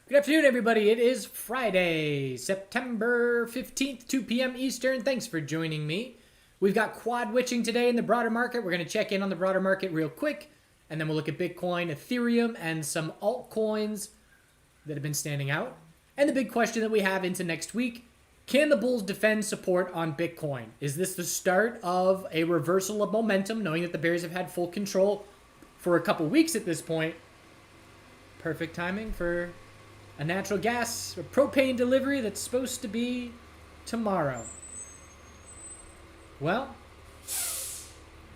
Good afternoon, everybody. It is Friday, September 15th, 2 p.m. Eastern. Thanks for joining me. We've got quad witching today in the broader market. We're going to check in on the broader market real quick, and then we'll look at Bitcoin, Ethereum, and some altcoins that have been standing out. And the big question that we have into next week, can the bulls defend support on Bitcoin? Is this the start of a reversal of momentum, knowing that the bears have had full control for a couple weeks at this point? Perfect timing for a natural gas or propane delivery that's supposed to be tomorrow. Well,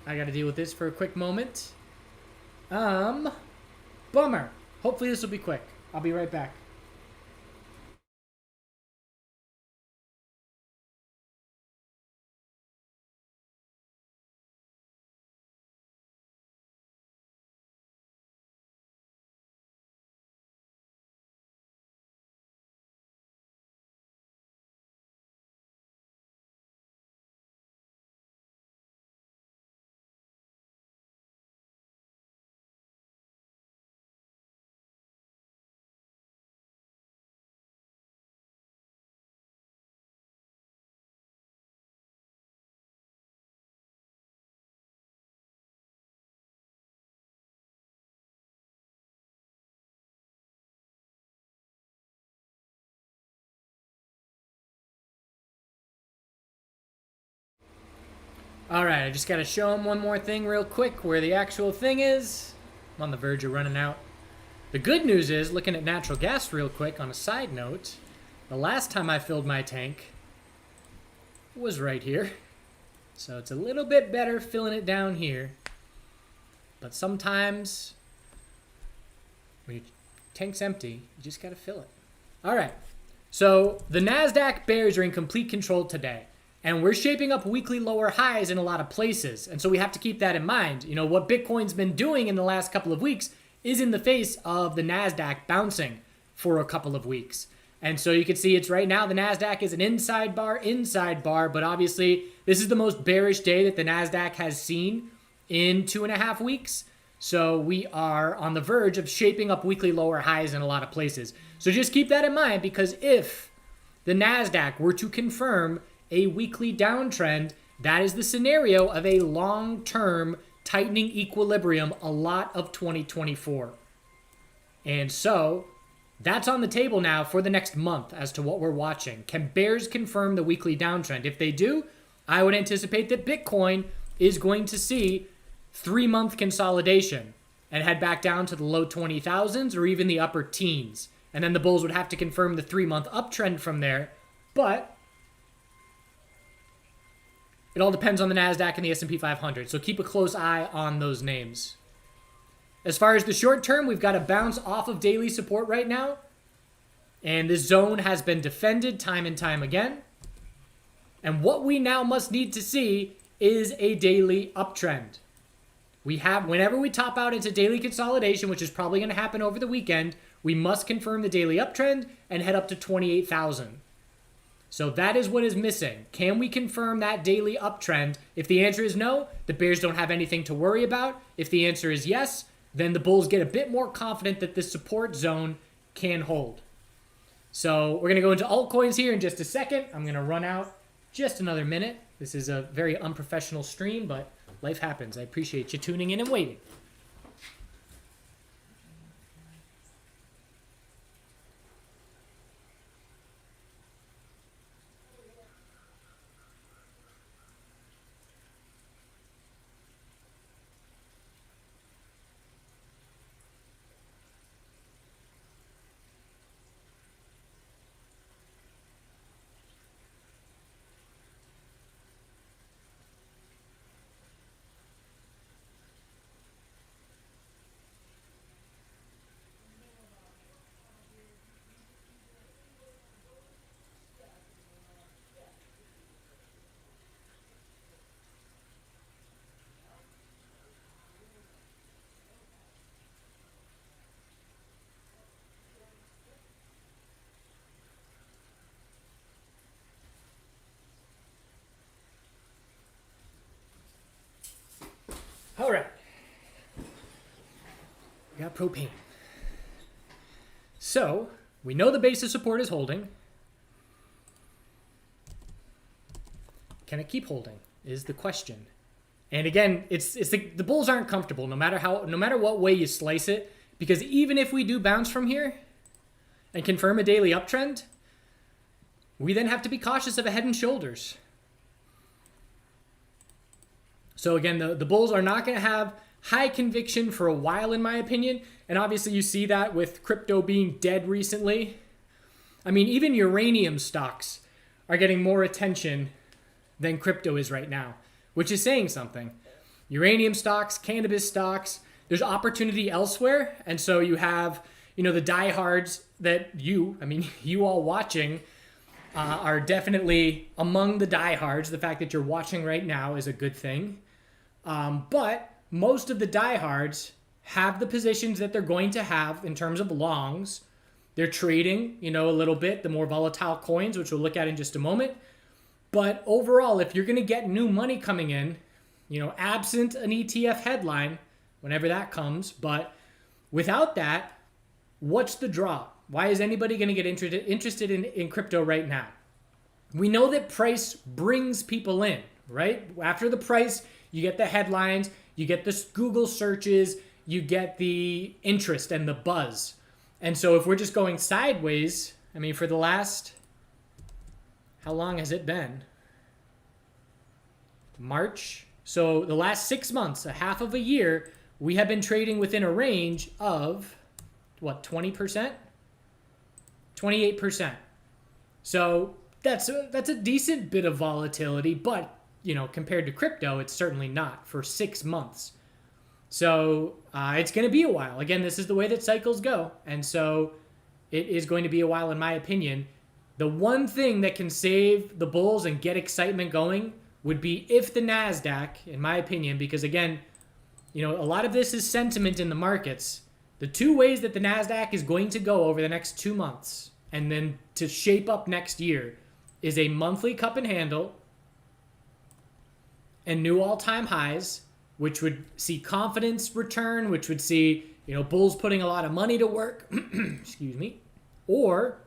I got to deal with this for a quick moment. Bummer. Hopefully this will be quick. I'll be right back. All right, I just got to show them one more thing real quick where the actual thing is. I'm on the verge of running out. The good news is, looking at natural gas real quick on a side note, the last time I filled my tank was right here. So it's a little bit better filling it down here. But sometimes when your tank's empty, you just got to fill it. All right, so the Nasdaq bears are in complete control today. And we're shaping up weekly lower highs in a lot of places. And so we have to keep that in mind. You know, what Bitcoin's been doing in the last couple of weeks is in the face of the Nasdaq bouncing for a couple of weeks. And so you can see it's right now, the Nasdaq is an inside bar, but obviously this is the most bearish day that the Nasdaq has seen in 2.5 weeks. So we are on the verge of shaping up weekly lower highs in a lot of places. So just keep that in mind, because if the Nasdaq were to confirm a weekly downtrend, that is the scenario of a long-term tightening equilibrium a lot of 2024. And so that's on the table now for the next month as to what we're watching. Can bears confirm the weekly downtrend? If they do, I would anticipate that Bitcoin is going to see 3-month consolidation and head back down to the low 20,000s or even the upper teens. And then the bulls would have to confirm the 3-month uptrend from there. But it all depends on the Nasdaq and the S&P 500, so keep a close eye on those names. As far as the short term, we've got a bounce off of daily support right now, and this zone has been defended time and time again. And what we now must need to see is a daily uptrend. Whenever we top out into daily consolidation, which is probably going to happen over the weekend, we must confirm the daily uptrend and head up to 28,000. So that is what is missing. Can we confirm that daily uptrend? If the answer is no, the bears don't have anything to worry about. If the answer is yes, then the bulls get a bit more confident that this support zone can hold. So we're going to go into altcoins here in just a second. I'm going to run out just another minute. This is a very unprofessional stream, but life happens. I appreciate you tuning in and waiting. All right. We got propane. So We know the base of support is holding. Can it keep holding is the question. And again, it's the bulls aren't comfortable no matter what way you slice it, because even if we do bounce from here and confirm a daily uptrend, we then have to be cautious of a head and shoulders. So again, the bulls are not going to have high conviction for a while, in my opinion. And obviously you see that with crypto being dead recently. I mean, even uranium stocks are getting more attention than crypto is right now, which is saying something. Uranium stocks, cannabis stocks, there's opportunity elsewhere. And so you have, the diehards that you all watching are definitely among the diehards. The fact that you're watching right now is a good thing. But most of the diehards have the positions that they're going to have in terms of longs. They're trading, a little bit, the more volatile coins, which we'll look at in just a moment. But overall, if you're going to get new money coming in, absent an ETF headline, whenever that comes, but without that, what's the draw? Why is anybody going to get interested in crypto right now? We know that price brings people in, right? After the price, you get the headlines, you get the Google searches, you get the interest and the buzz. And so if we're just going sideways, for the last, how long has it been? March. So the last 6 months, a half of a year, we have been trading within a range of, 20%? 28%. So that's a decent bit of volatility, but compared to crypto, it's certainly not for 6 months. So it's going to be a while. Again, this is the way that cycles go. And so it is going to be a while, in my opinion. The one thing that can save the bulls and get excitement going would be if the Nasdaq, in my opinion, because again, a lot of this is sentiment in the markets. The two ways that the Nasdaq is going to go over the next 2 months and then to shape up next year is a monthly cup and handle and new all-time highs, which would see confidence return, which would see, bulls putting a lot of money to work, excuse me, or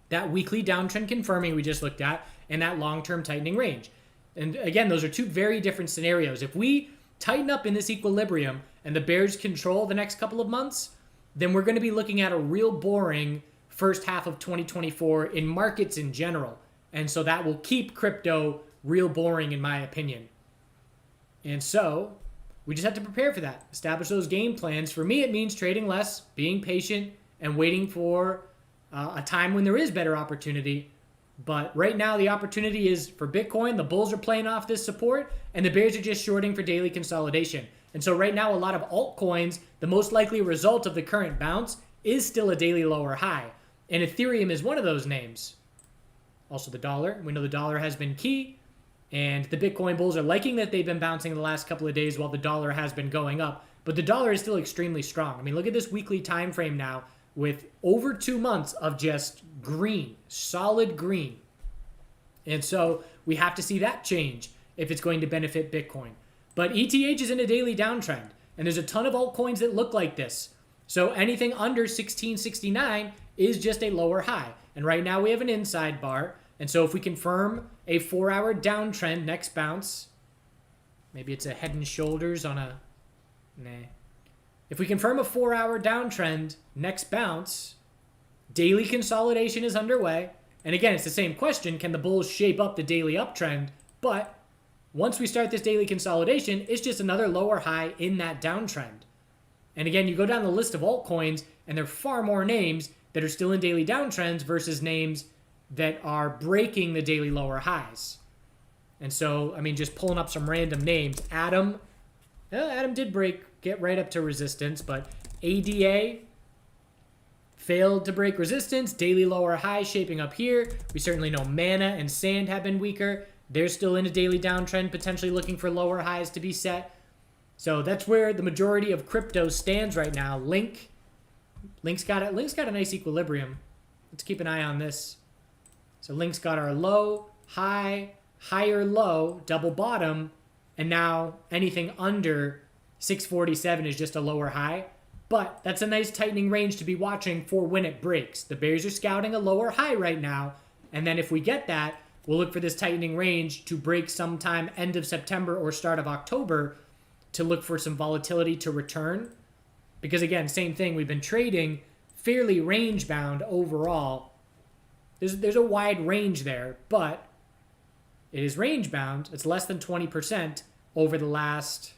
that weekly downtrend confirming we just looked at and that long-term tightening range. And again, those are two very different scenarios. If we tighten up in this equilibrium and the bears control the next couple of months, then we're going to be looking at a real boring first half of 2024 in markets in general. And so that will keep crypto real boring, in my opinion. And so we just have to prepare for that. Establish those game plans. For me, it means trading less, being patient, and waiting for a time when there is better opportunity. But right now, the opportunity is for Bitcoin. The bulls are playing off this support, and the bears are just shorting for daily consolidation. And so right now, a lot of altcoins, the most likely result of the current bounce is still a daily lower high. And Ethereum is one of those names. Also the dollar. We know the dollar has been key. And the Bitcoin bulls are liking that they've been bouncing the last couple of days while the dollar has been going up. But the dollar is still extremely strong. Look at this weekly time frame now with over 2 months of just green, solid green. And so we have to see that change if it's going to benefit Bitcoin. But ETH is in a daily downtrend. And there's a ton of altcoins that look like this. So anything under 1669 is just a lower high. And right now we have an inside bar. And so if we confirm a 4-hour downtrend next bounce, maybe it's a head and shoulders on a, nah. If we confirm a 4-hour downtrend next bounce, daily consolidation is underway. And again, it's the same question. Can the bulls shape up the daily uptrend? But once we start this daily consolidation, it's just another lower high in that downtrend. And again, you go down the list of altcoins, and there are far more names that are still in daily downtrends versus names that are breaking the daily lower highs. And so, just pulling up some random names. Atom did get right up to resistance, but ADA failed to break resistance. Daily lower high shaping up here. We certainly know Mana and Sand have been weaker. They're still in a daily downtrend, potentially looking for lower highs to be set. So that's where the majority of crypto stands right now. Link's got a nice equilibrium. Let's keep an eye on this. So Link's got our low, high, higher low, double bottom, and now anything under 647 is just a lower high. But that's a nice tightening range to be watching for when it breaks. The bears are scouting a lower high right now. And then if we get that, we'll look for this tightening range to break sometime end of September or start of October to look for some volatility to return. Because again, same thing, we've been trading fairly range bound overall. There's a wide range there, but it is range bound. It's less than 20% over the last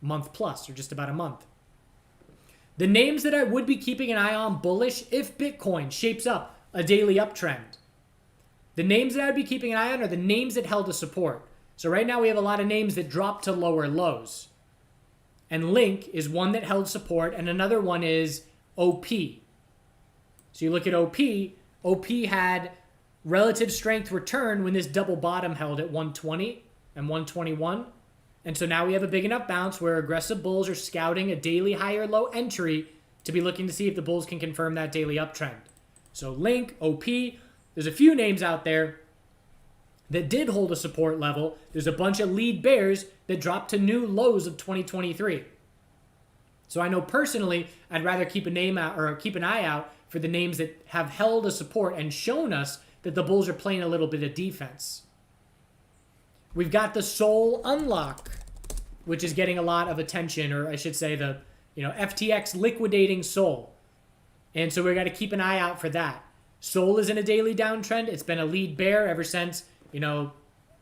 month plus, or just about a month. The names that I would be keeping an eye on bullish if Bitcoin shapes up a daily uptrend. The names that I'd be keeping an eye on are the names that held a support. So right now we have a lot of names that dropped to lower lows. And Link is one that held support, and another one is OP. So you look at OP, OP had relative strength return when this double bottom held at 120 and 121. And so now we have a big enough bounce where aggressive bulls are scouting a daily higher low entry to be looking to see if the bulls can confirm that daily uptrend. So Link, OP, there's a few names out there that did hold a support level. There's a bunch of lead bears that dropped to new lows of 2023. So I know personally, I'd rather keep a name out or keep an eye out for the names that have held a support and shown us that the bulls are playing a little bit of defense. We've got the Sol unlock, which is getting a lot of attention, or I should say the FTX liquidating Sol. And so we've got to keep an eye out for that. Sol is in a daily downtrend. It's been a lead bear ever since,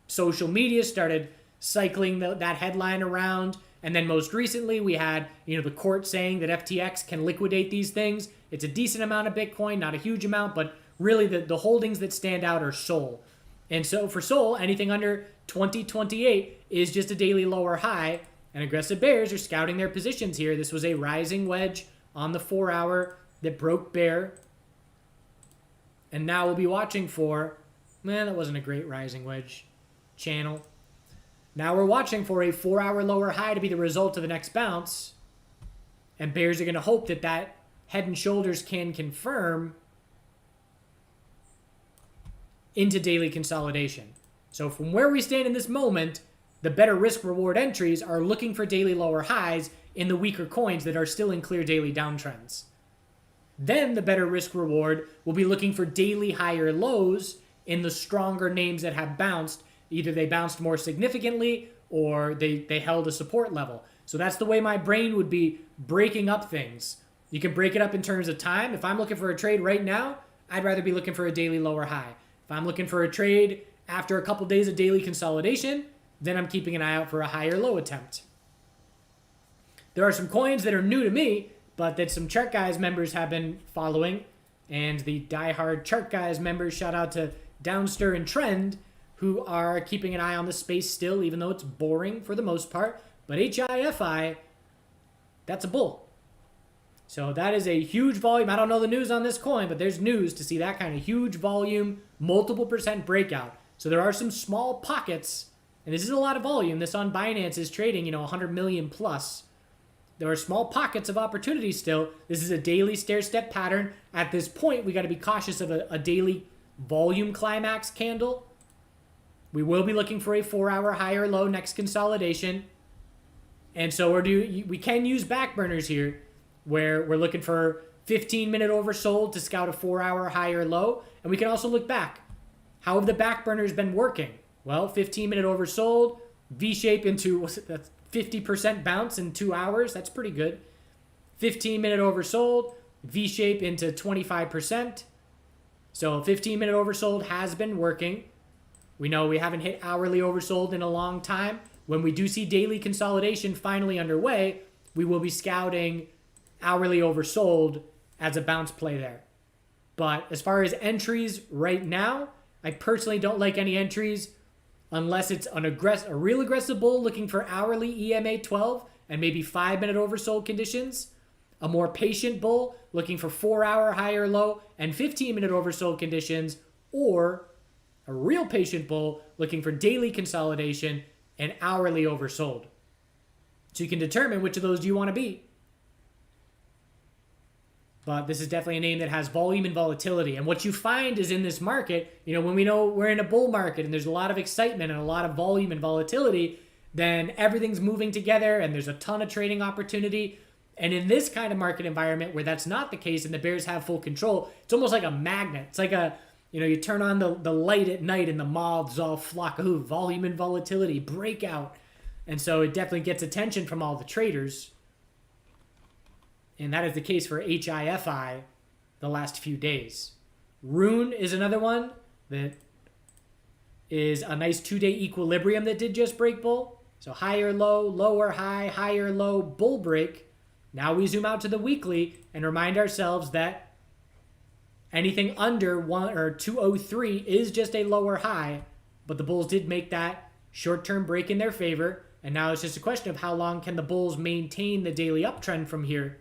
social media started cycling that headline around. And then most recently we had, the court saying that FTX can liquidate these things. It's a decent amount of Bitcoin, not a huge amount, but really the holdings that stand out are Sol. And so for Sol, anything under 2028 is just a daily lower high, and aggressive bears are scouting their positions here. This was a rising wedge on the 4-hour that broke bear. And now we'll be watching for, that wasn't a great rising wedge channel. Now we're watching for a 4-hour lower high to be the result of the next bounce. And bears are going to hope that that head and shoulders can confirm into daily consolidation. So from where we stand in this moment, the better risk reward entries are looking for daily lower highs in the weaker coins that are still in clear daily downtrends. Then the better risk reward will be looking for daily higher lows in the stronger names that have bounced. Either they bounced more significantly or they held a support level. So that's the way my brain would be breaking up things. You can break it up in terms of time. If I'm looking for a trade right now, I'd rather be looking for a daily lower high. If I'm looking for a trade after a couple days of daily consolidation, then I'm keeping an eye out for a higher low attempt. There are some coins that are new to me, but that some ChartGuys members have been following. And the diehard ChartGuys members, shout out to Downster and Trend, who are keeping an eye on the space still, even though it's boring for the most part. But HIFI, that's a bull. So that is a huge volume. I don't know the news on this coin, but there's news to see that kind of huge volume, multiple percent breakout. So there are some small pockets, and this is a lot of volume. This on Binance is trading, 100 million plus. There are small pockets of opportunity still. This is a daily stair-step pattern. At this point, we got to be cautious of a daily volume climax candle. We will be looking for a 4-hour higher low next consolidation. And so we can use backburners here, where we're looking for 15-minute oversold to scout a 4-hour higher low. And we can also look back. How have the backburners been working? Well, 15-minute oversold, V-shape into 50% bounce in 2 hours. That's pretty good. 15-minute oversold, V-shape into 25%. So 15-minute oversold has been working. We know we haven't hit hourly oversold in a long time. When we do see daily consolidation finally underway, we will be scouting hourly oversold as a bounce play there. But as far as entries right now, I personally don't like any entries unless it's a real aggressive bull looking for hourly EMA 12 and maybe 5-minute oversold conditions. A more patient bull looking for 4-hour higher low and 15-minute oversold conditions, or a real patient bull looking for daily consolidation and hourly oversold. So you can determine which of those do you want to be. But this is definitely a name that has volume and volatility. And what you find is in this market, when we know we're in a bull market and there's a lot of excitement and a lot of volume and volatility, then everything's moving together and there's a ton of trading opportunity. And in this kind of market environment where that's not the case and the bears have full control, it's almost like a magnet. It's like you turn on the light at night and the moths all flock. Ooh, volume and volatility, breakout. And so it definitely gets attention from all the traders. And that is the case for HIFI the last few days. Rune is another one that is a nice 2-day equilibrium that did just break bull. So higher low, lower high, higher low, bull break. Now we zoom out to the weekly and remind ourselves that anything under 203 is just a lower high, but the bulls did make that short-term break in their favor, and now it's just a question of how long can the bulls maintain the daily uptrend from here.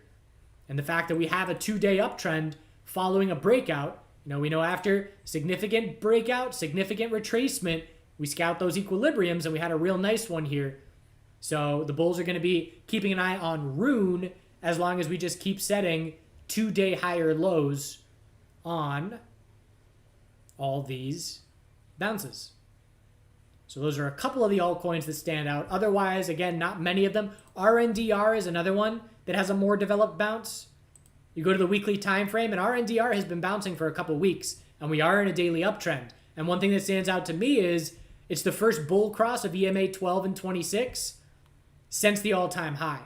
And the fact that we have a 2-day uptrend following a breakout, we know after significant breakout, significant retracement, we scout those equilibriums, and we had a real nice one here. So the bulls are going to be keeping an eye on Rune as long as we just keep setting 2-day higher lows on all these bounces. So those are a couple of the altcoins that stand out. Otherwise, again, not many of them. RNDR is another one that has a more developed bounce. You go to the weekly time frame, and RNDR has been bouncing for a couple weeks, and we are in a daily uptrend. And one thing that stands out to me is it's the first bull cross of EMA 12 and 26 since the all-time high.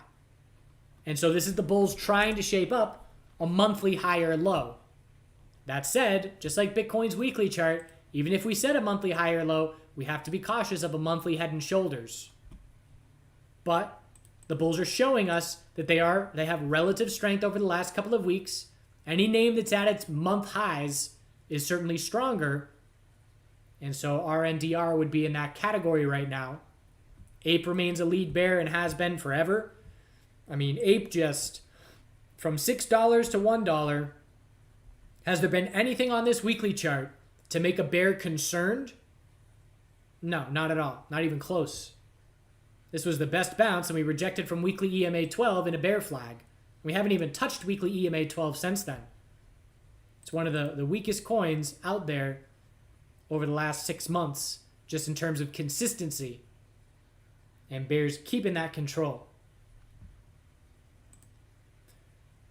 And so this is the bulls trying to shape up a monthly higher low. That said, just like Bitcoin's weekly chart, even if we set a monthly higher low, we have to be cautious of a monthly head and shoulders. But the bulls are showing us that they have relative strength over the last couple of weeks. Any name that's at its month highs is certainly stronger. And so RNDR would be in that category right now. Ape remains a lead bear and has been forever. I mean, Ape just from $6 to $1. Has there been anything on this weekly chart to make a bear concerned? No, not at all. Not even close. This was the best bounce, and we rejected from weekly EMA 12 in a bear flag. We haven't even touched weekly EMA 12 since then. It's one of the weakest coins out there over the last 6 months, just in terms of consistency. And bears keeping that control.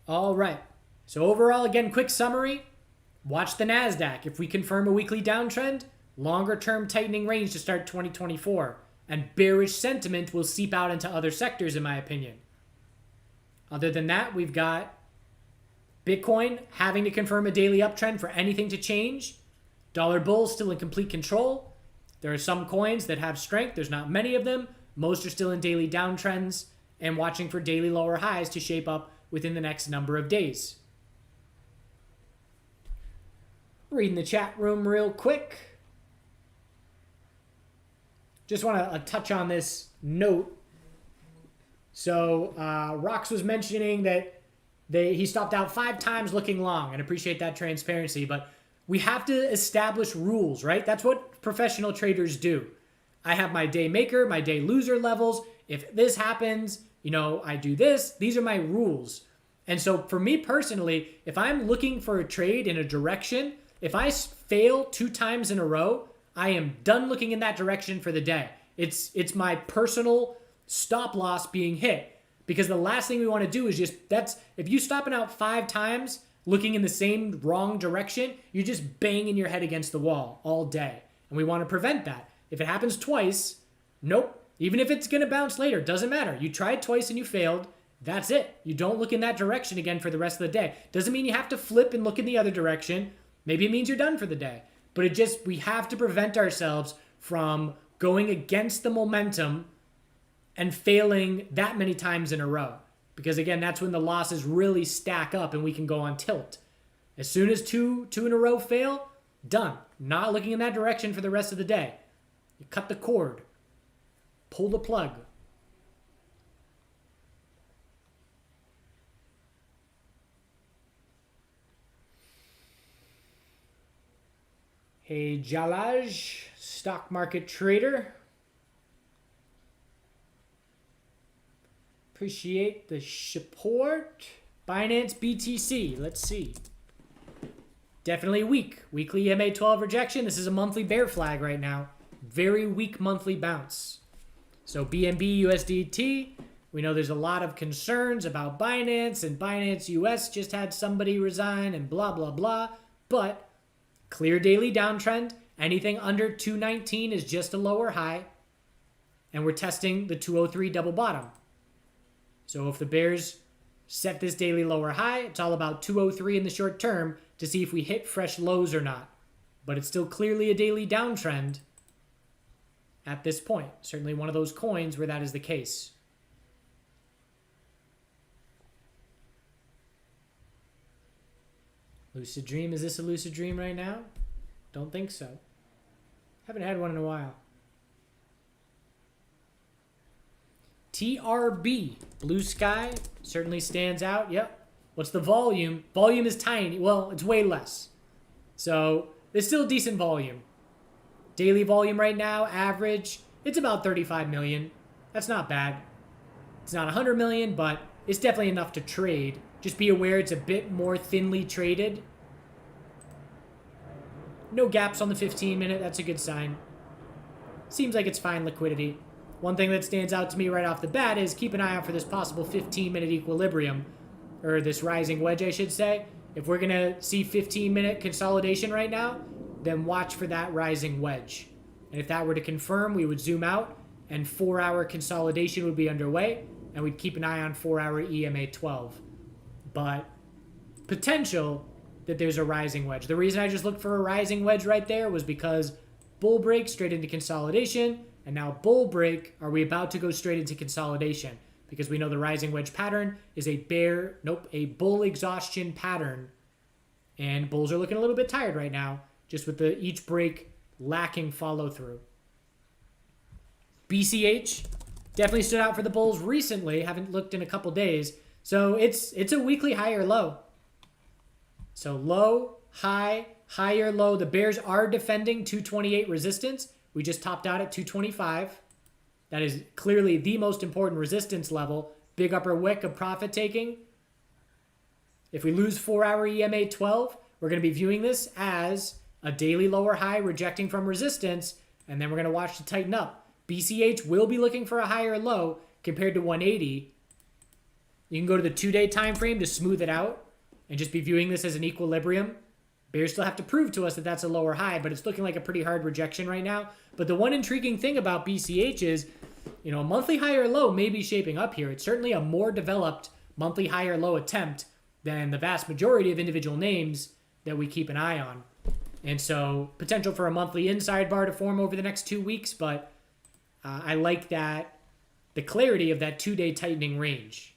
All right. So overall, again, quick summary. Watch the Nasdaq. If we confirm a weekly downtrend, longer-term tightening range to start 2024. And bearish sentiment will seep out into other sectors, in my opinion. Other than that, we've got Bitcoin having to confirm a daily uptrend for anything to change. Dollar bulls still in complete control. There are some coins that have strength. There's not many of them. Most are still in daily downtrends and watching for daily lower highs to shape up within the next number of days. Reading the chat room real quick. Just want to touch on this note. So Rox was mentioning that he stopped out 5 times looking long, and appreciate that transparency. But we have to establish rules, right? That's what professional traders do. I have my day maker, my day loser levels. If this happens, I do this. These are my rules. And so for me personally, if I'm looking for a trade in a direction, if I fail 2 times in a row, I am done looking in that direction for the day. It's my personal stop loss being hit. Because the last thing we want to do is if you stopping out 5 times looking in the same wrong direction, you're just banging your head against the wall all day. And we want to prevent that. If it happens twice, nope. Even if it's going to bounce later, doesn't matter. You tried twice and you failed. That's it. You don't look in that direction again for the rest of the day. Doesn't mean you have to flip and look in the other direction. Maybe it means you're done for the day. But we have to prevent ourselves from going against the momentum and failing that many times in a row. Because again, that's when the losses really stack up and we can go on tilt. As soon as two in a row fail, done. Not looking in that direction for the rest of the day. You cut the cord. Pull the plug. Hey, Jalaj, stock market trader. Appreciate the support. Binance BTC, let's see. Definitely weak. Weekly EMA 12 rejection. This is a monthly bear flag right now. Very weak monthly bounce. So BNB USDT, We know there's a lot of concerns about Binance, and Binance US just had somebody resign and blah, blah, blah. But clear daily downtrend. Anything under 219 is just a lower high. And we're testing the 203 double bottom. So if the bears set this daily lower high, it's all about 203 in the short term to see if we hit fresh lows or not. But it's still clearly a daily downtrend at this point. Certainly one of those coins where that is the case. Lucid Dream. Is this a lucid dream right now? Don't think so. Haven't had one in a while. TRB. Blue sky certainly stands out. Yep. What's the volume? Volume is tiny. Well, it's way less. So there's still decent volume. Daily volume right now, average, it's about 35 million. That's not bad. It's not 100 million, but it's definitely enough to trade. Just be aware it's a bit more thinly traded. No gaps on the 15-minute. That's a good sign. Seems like it's fine liquidity. One thing that stands out to me right off the bat is keep an eye out for this possible 15-minute equilibrium, or this rising wedge, I should say. If we're going to see 15-minute consolidation right now, then watch for that rising wedge. And if that were to confirm, we would zoom out, and 4-hour consolidation would be underway, and we'd keep an eye on 4-hour EMA 12. But potential that there's a rising wedge. The reason I just looked for a rising wedge right there was because bull break straight into consolidation, and now bull break, are we about to go straight into consolidation? Because we know the rising wedge pattern is a bull exhaustion pattern. And bulls are looking a little bit tired right now, just with each break lacking follow through. BCH definitely stood out for the bulls recently. Haven't looked in a couple days. So it's a weekly high or low. So low, high, higher, low. The bears are defending 228 resistance. We just topped out at 225. That is clearly the most important resistance level. Big upper wick of profit taking. If we lose 4-hour EMA 12, we're going to be viewing this as a daily lower high rejecting from resistance, and then we're going to watch to tighten up. BCH will be looking for a higher low compared to 180. You can go to the 2-day time frame to smooth it out and just be viewing this as an equilibrium. Bears still have to prove to us that that's a lower high, but it's looking like a pretty hard rejection right now. But the one intriguing thing about BCH is, a monthly high or low may be shaping up here. It's certainly a more developed monthly high or low attempt than the vast majority of individual names that we keep an eye on. And so potential for a monthly inside bar to form over the next 2 weeks, but I like that, the clarity of that 2-day tightening range.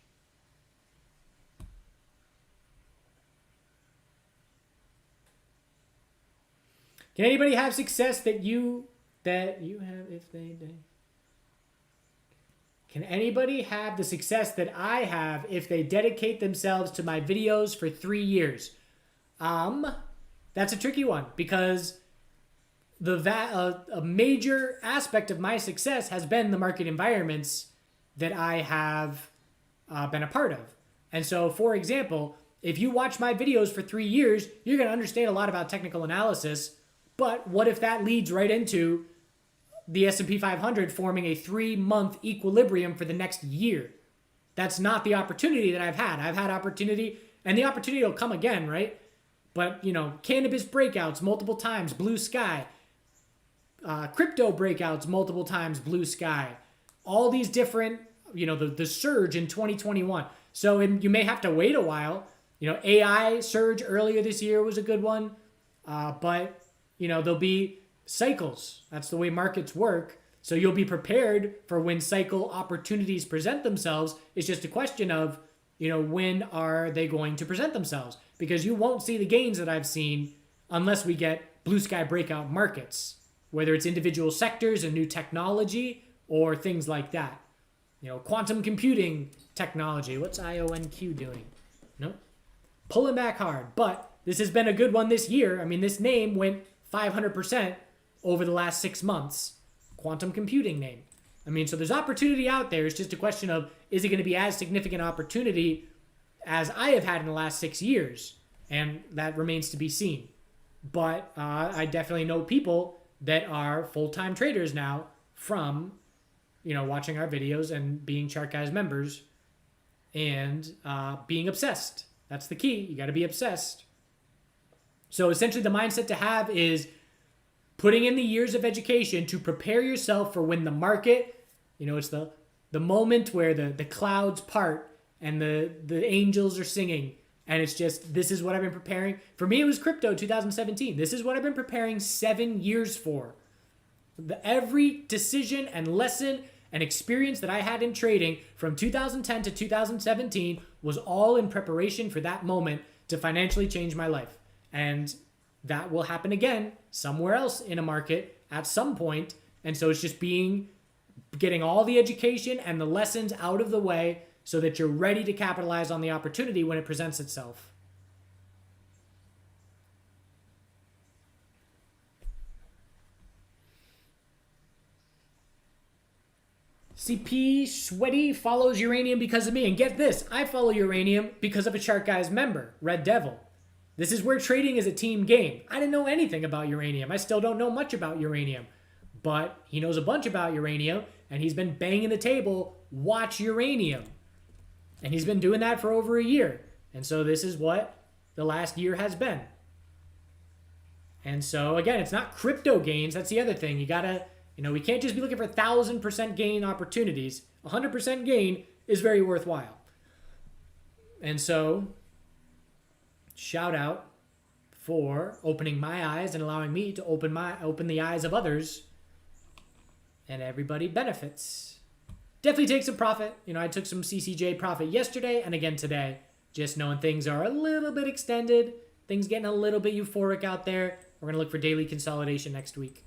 Can anybody have success that you have if they do? Can anybody have the success that I have if they dedicate themselves to my videos for 3 years? That's a tricky one because a major aspect of my success has been the market environments that I have been a part of. And so, for example, if you watch my videos for 3 years, you're going to understand a lot about technical analysis. But what if that leads right into the S&P 500 forming a 3-month equilibrium for the next year? That's not the opportunity that I've had. I've had opportunity, and the opportunity will come again, right? But, cannabis breakouts multiple times, blue sky. Crypto breakouts multiple times, blue sky. All these different, the surge in 2021. So you may have to wait a while. AI surge earlier this year was a good one. But, there'll be cycles. That's the way markets work. So you'll be prepared for when cycle opportunities present themselves. It's just a question of, when are they going to present themselves? Because you won't see the gains that I've seen unless we get blue sky breakout markets, whether it's individual sectors and new technology or things like that. Quantum computing technology. What's IONQ doing? Nope. Pulling back hard. But this has been a good one this year. I mean, this name went 500% over the last 6 months. Quantum computing name. So there's opportunity out there. It's just a question of, is it going to be as significant opportunity as I have had in the last 6 years? And that remains to be seen. But I definitely know people that are full-time traders now from watching our videos and being Chart Guys members and being obsessed. That's the key. You got to be obsessed. So essentially the mindset to have is putting in the years of education to prepare yourself for when the market, it's the moment where the clouds part and the angels are singing. And it's just, this is what I've been preparing. For me, it was crypto 2017. This is what I've been preparing 7 years for. Every decision and lesson and experience that I had in trading from 2010 to 2017 was all in preparation for that moment to financially change my life. And that will happen again somewhere else in a market at some point. And so it's just getting all the education and the lessons out of the way so that you're ready to capitalize on the opportunity when it presents itself. CP Sweaty follows Uranium because of me. And get this, I follow Uranium because of a Chart Guys member, Red Devil. This is where trading is a team game. I didn't know anything about Uranium. I still don't know much about Uranium. But he knows a bunch about Uranium, and he's been banging the table, watch Uranium. And he's been doing that for over a year. And so this is what the last year has been. And so, again, it's not crypto gains. That's the other thing. You got to, we can't just be looking for 1,000% gain opportunities. 100% gain is very worthwhile. And so, shout out for opening my eyes and allowing me to open the eyes of others. And everybody benefits. Definitely take some profit. I took some CCJ profit yesterday and again today. Just knowing things are a little bit extended. Things getting a little bit euphoric out there. We're going to look for daily consolidation next week.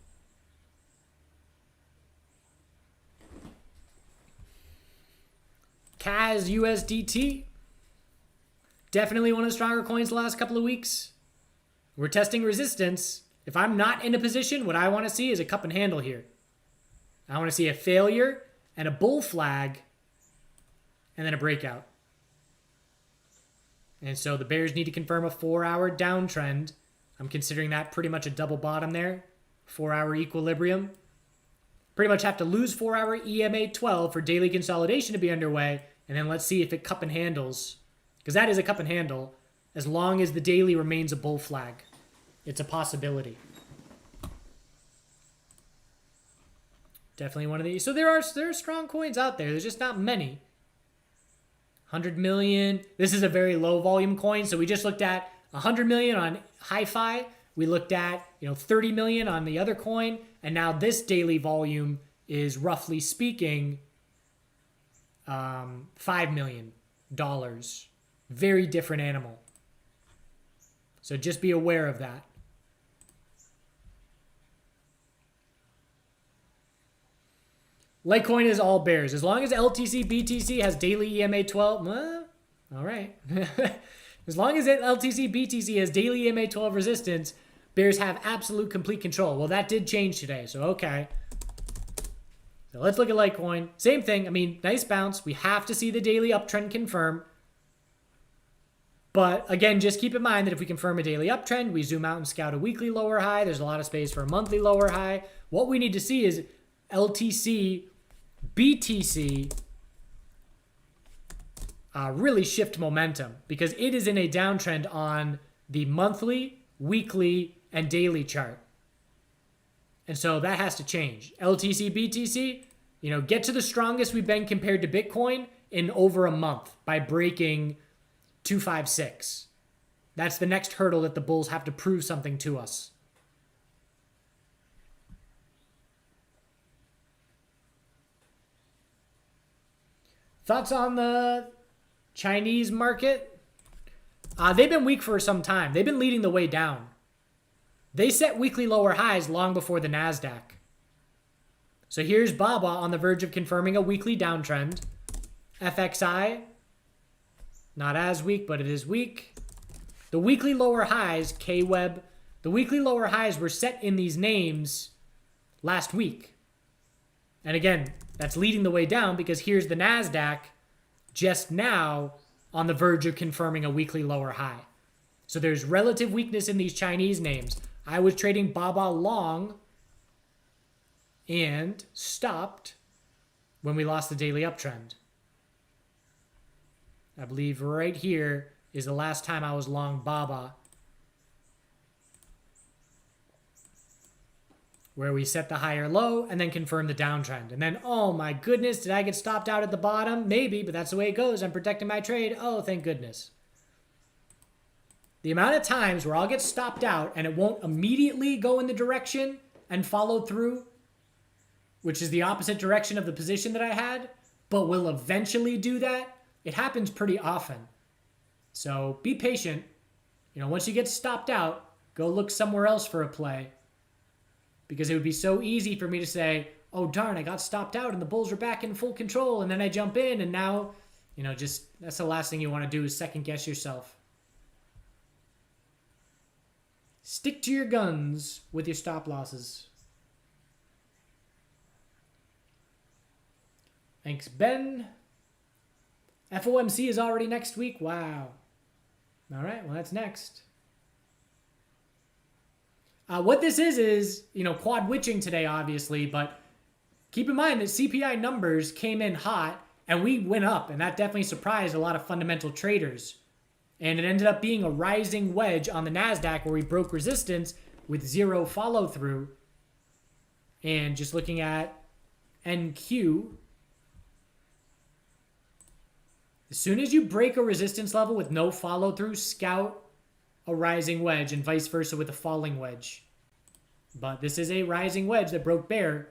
CAS USDT. Definitely one of the stronger coins the last couple of weeks. We're testing resistance. If I'm not in a position, what I want to see is a cup and handle here. I want to see a failure and a bull flag and then a breakout. And so the bears need to confirm a 4-hour downtrend. I'm considering that pretty much a double bottom there. 4-hour equilibrium. Pretty much have to lose 4-hour EMA 12 for daily consolidation to be underway. And then let's see if it cup and handles. Because that is a cup and handle as long as the daily remains a bull flag. It's a possibility. Definitely one of these. So there are strong coins out there. There's just not many. 100 million. This is a very low volume coin. So we just looked at 100 million on Hi-Fi. We looked at 30 million on the other coin. And now this daily volume is roughly speaking $5 million. Very different animal. So just be aware of that. Litecoin is all bears. As long as LTC BTC has daily EMA 12, all right. As long as LTC BTC has daily EMA 12 resistance, bears have absolute complete control. Well, that did change today, so okay. So let's look at Litecoin. Same thing. I mean, nice bounce. We have to see the daily uptrend confirm. But again, just keep in mind that if we confirm a daily uptrend, we zoom out and scout a weekly lower high. There's a lot of space for a monthly lower high. What we need to see is LTC BTC really shift momentum because it is in a downtrend on the monthly, weekly, and daily chart. And so that has to change. LTC, BTC, get to the strongest we've been compared to Bitcoin in over a month by breaking 256. That's the next hurdle that the bulls have to prove something to us. Thoughts on the Chinese market? They've been weak for some time. They've been leading the way down. They set weekly lower highs long before the Nasdaq. So here's BABA on the verge of confirming a weekly downtrend. FXI, not as weak, but it is weak. The weekly lower highs, KWeb, the weekly lower highs were set in these names last week. And again, that's leading the way down because here's the Nasdaq just now on the verge of confirming a weekly lower high. So there's relative weakness in these Chinese names. I was trading BABA long and stopped when we lost the daily uptrend. I believe right here is the last time I was long BABA, where we set the higher low and then confirm the downtrend. And then, oh my goodness, did I get stopped out at the bottom? Maybe, but that's the way it goes. I'm protecting my trade. Oh, thank goodness. The amount of times where I'll get stopped out and it won't immediately go in the direction and follow through, which is the opposite direction of the position that I had, but will eventually do that, it happens pretty often. So be patient. You know, once you get stopped out, go look somewhere else for a play. Because it would be so easy for me to say, oh darn, I got stopped out and the bulls are back in full control, and then I jump in and now, you know, just that's the last thing you want to do is second guess yourself. Stick to your guns with your stop losses. Thanks, Ben. FOMC is already next week. Wow. All right, well, that's next. What this is, you know, quad witching today, obviously, but keep in mind that CPI numbers came in hot and we went up, and that definitely surprised a lot of fundamental traders. And it ended up being a rising wedge on the Nasdaq where we broke resistance with zero follow through. And just looking at NQ, as soon as you break a resistance level with no follow through, scout a rising wedge, and vice versa with a falling wedge. But this is a rising wedge that broke bear.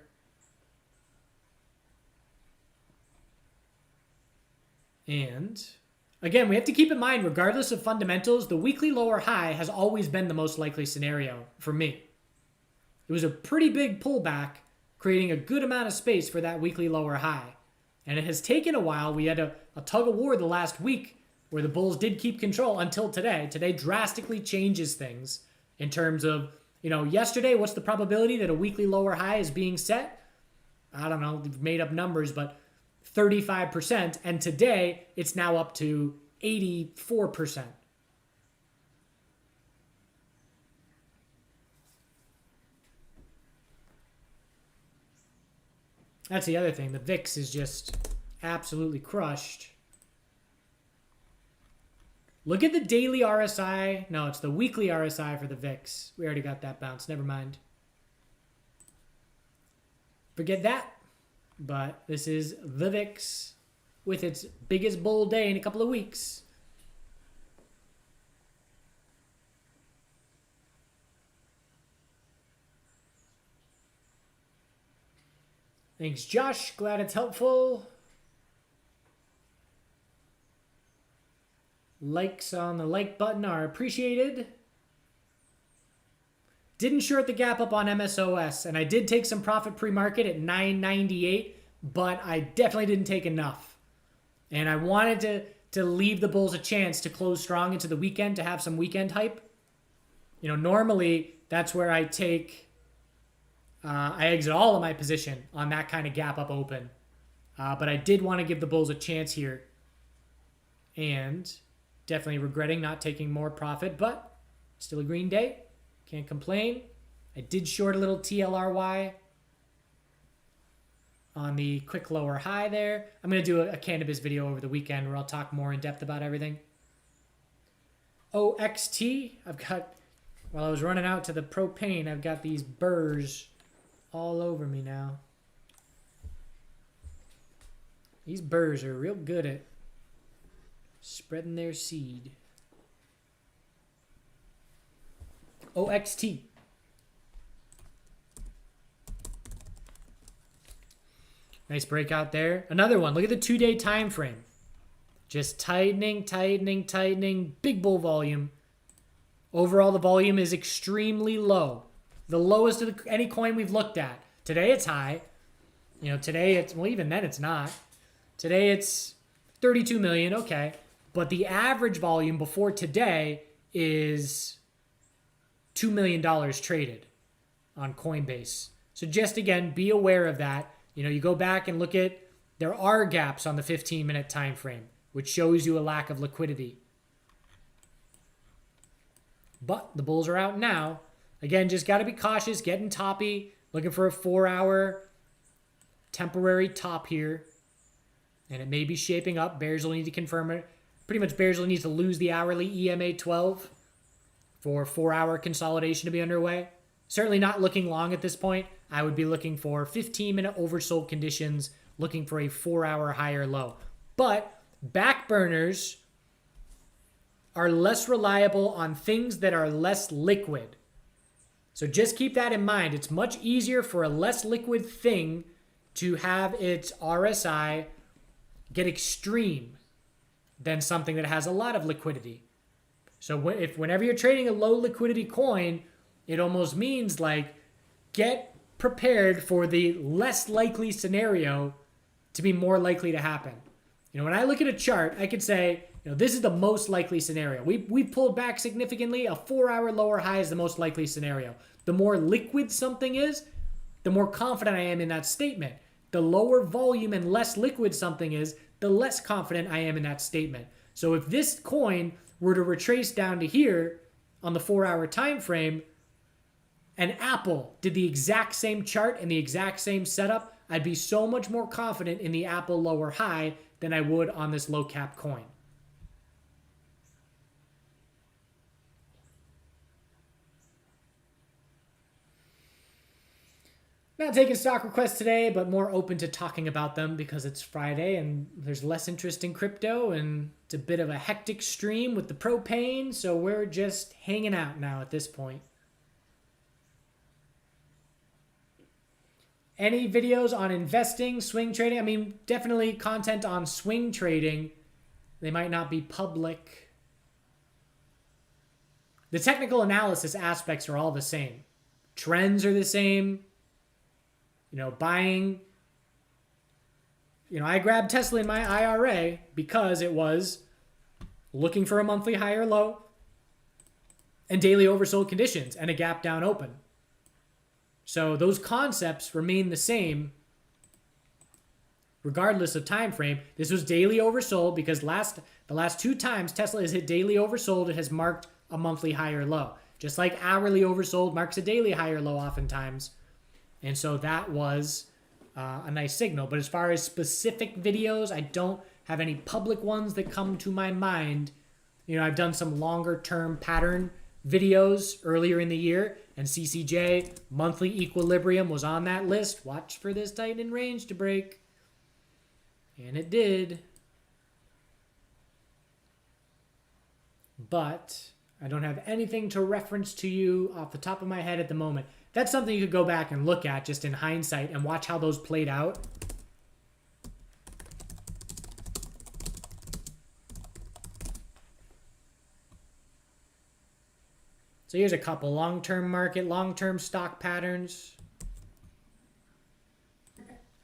And again, we have to keep in mind, regardless of fundamentals, the weekly lower high has always been the most likely scenario for me. It was a pretty big pullback, creating a good amount of space for that weekly lower high. And it has taken a while. We had a tug of war the last week where the bulls did keep control until today. Today drastically changes things in terms of, you know, yesterday, what's the probability that a weekly lower high is being set? I don't know, we've made up numbers, but 35%. And today, it's now up to 84%. That's the other thing. The VIX is just absolutely crushed. Look at the daily RSI. No, it's the weekly RSI for the VIX. We already got that bounce. Never mind. Forget that. But this is the VIX with its biggest bull day in a couple of weeks. Thanks, Josh. Glad it's helpful. Likes on the like button are appreciated. Didn't short the gap up on MSOS, and I did take some profit pre-market at 998, but I definitely didn't take enough. And I wanted to leave the bulls a chance to close strong into the weekend, to have some weekend hype. You know, normally that's where I take, I exit all of my position on that kind of gap up open. But I did want to give the bulls a chance here. And definitely regretting not taking more profit, but still a green day. Can't complain. I did short a little TLRY on the quick lower high there. I'm going to do a cannabis video over the weekend where I'll talk more in depth about everything. OXT, I've got, while I was running out to the propane, I've got these burrs all over me now. These burrs are real good at spreading their seed. OXT. Nice breakout there. Another one. Look at the 2-day time frame. Just tightening, tightening, tightening. Big bull volume. Overall, the volume is extremely low. The lowest of any coin we've looked at. Today it's high. You know, today it's, well, even then it's not. Today it's 32 million. Okay. But the average volume before today is $2 million traded on Coinbase. So just again, be aware of that. You know, you go back and look at, there are gaps on the 15-minute time frame, which shows you a lack of liquidity. But the bulls are out now. Again, just got to be cautious, getting toppy, looking for a 4-hour temporary top here, and it may be shaping up. Bears will need to confirm it. Pretty much bears will need to lose the hourly EMA 12 for 4-hour consolidation to be underway. Certainly not looking long at this point. I would be looking for 15-minute oversold conditions, looking for a 4-hour higher low. But back burners are less reliable on things that are less liquid. So just keep that in mind. It's much easier for a less liquid thing to have its RSI get extreme than something that has a lot of liquidity. So whenever you're trading a low liquidity coin, it almost means like get prepared for the less likely scenario to be more likely to happen. You know, when I look at a chart, I could say, you know, this is the most likely scenario. We've pulled back significantly. A 4-hour lower high is the most likely scenario. The more liquid something is, the more confident I am in that statement. The lower volume and less liquid something is, the less confident I am in that statement. So if this coin were to retrace down to here on the 4-hour time frame, and Apple did the exact same chart and the exact same setup, I'd be so much more confident in the Apple lower high than I would on this low cap coin. Not taking stock requests today, but more open to talking about them because it's Friday and there's less interest in crypto and it's a bit of a hectic stream with the propane, so we're just hanging out now at this point. Any videos on investing, swing trading? I mean, definitely content on swing trading. They might not be public. The technical analysis aspects are all the same. Trends are the same. You know, buying. You know, I grabbed Tesla in my IRA because it was looking for a monthly high or low and daily oversold conditions and a gap down open. So those concepts remain the same regardless of time frame. This was daily oversold because the last 2 times Tesla has hit daily oversold, it has marked a monthly high or low. Just like hourly oversold marks a daily high or low oftentimes. And so that was a nice signal. But as far as specific videos, I don't have any public ones that come to my mind. You know, I've done some longer term pattern videos earlier in the year, and CCJ monthly equilibrium was on that list. Watch for this tightening range to break. And it did. But I don't have anything to reference to you off the top of my head at the moment. That's something you could go back and look at just in hindsight and watch how those played out. So here's a couple. Long-term market, long-term stock patterns.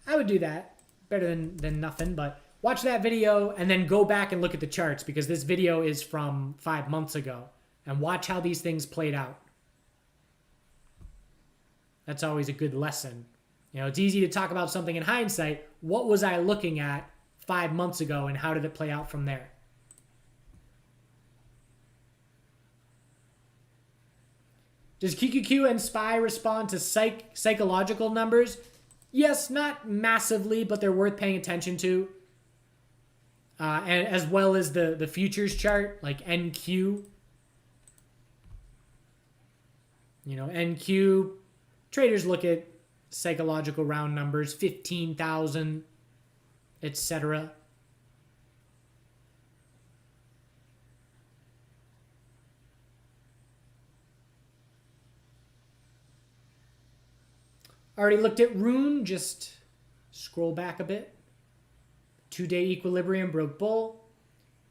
I would do that. Better than nothing, but watch that video and then go back and look at the charts because this video is from 5 months ago. And watch how these things played out. That's always a good lesson. You know, it's easy to talk about something in hindsight. What was I looking at 5 months ago and how did it play out from there? Does QQQ and SPY respond to psychological numbers? Yes, not massively, but they're worth paying attention to. And as well as the futures chart, like NQ. You know, NQ, traders look at psychological round numbers, 15,000, etc. Already looked at Rune, just scroll back a bit. 2-day equilibrium broke bull.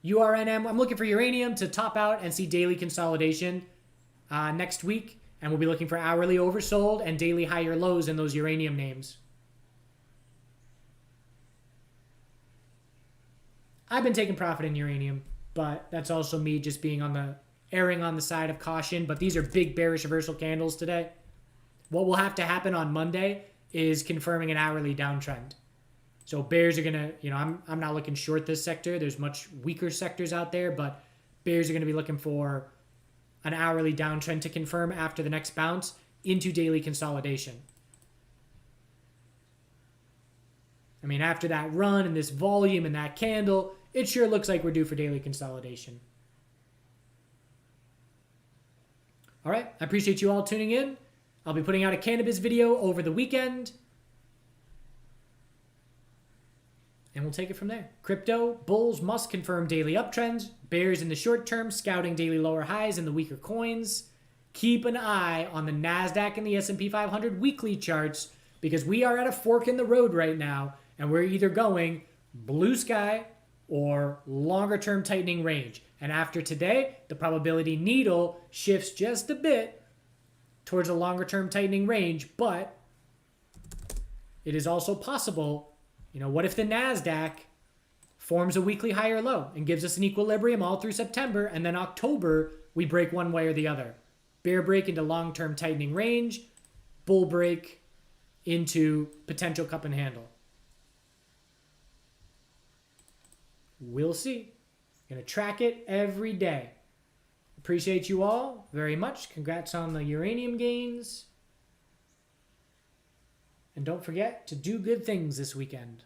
URNM, I'm looking for uranium to top out and see daily consolidation next week. And we'll be looking for hourly oversold and daily higher lows in those uranium names. I've been taking profit in uranium, but that's also me just being erring on the side of caution. But these are big bearish reversal candles today. What will have to happen on Monday is confirming an hourly downtrend. So bears are going to, you know, I'm not looking short this sector. There's much weaker sectors out there, but bears are going to be looking for an hourly downtrend to confirm after the next bounce into daily consolidation. mean, after that run and this volume and that candle, it sure looks like we're due for daily consolidation. All right, I appreciate you all tuning in. I'll be putting out a cannabis video over the weekend. And we'll take it from there. Crypto, bulls must confirm daily uptrends. Bears in the short term, scouting daily lower highs in the weaker coins. Keep an eye on the Nasdaq and the S&P 500 weekly charts because we are at a fork in the road right now, and we're either going blue sky or longer term tightening range. And after today, the probability needle shifts just a bit towards a longer term tightening range, but it is also possible, what if the Nasdaq forms a weekly high or low and gives us an equilibrium all through September, and then October we break one way or the other. Bear break into long-term tightening range, bull break into potential cup and handle. We'll see. Gonna track it every day. Appreciate you all very much. Congrats on the uranium gains. And don't forget to do good things this weekend.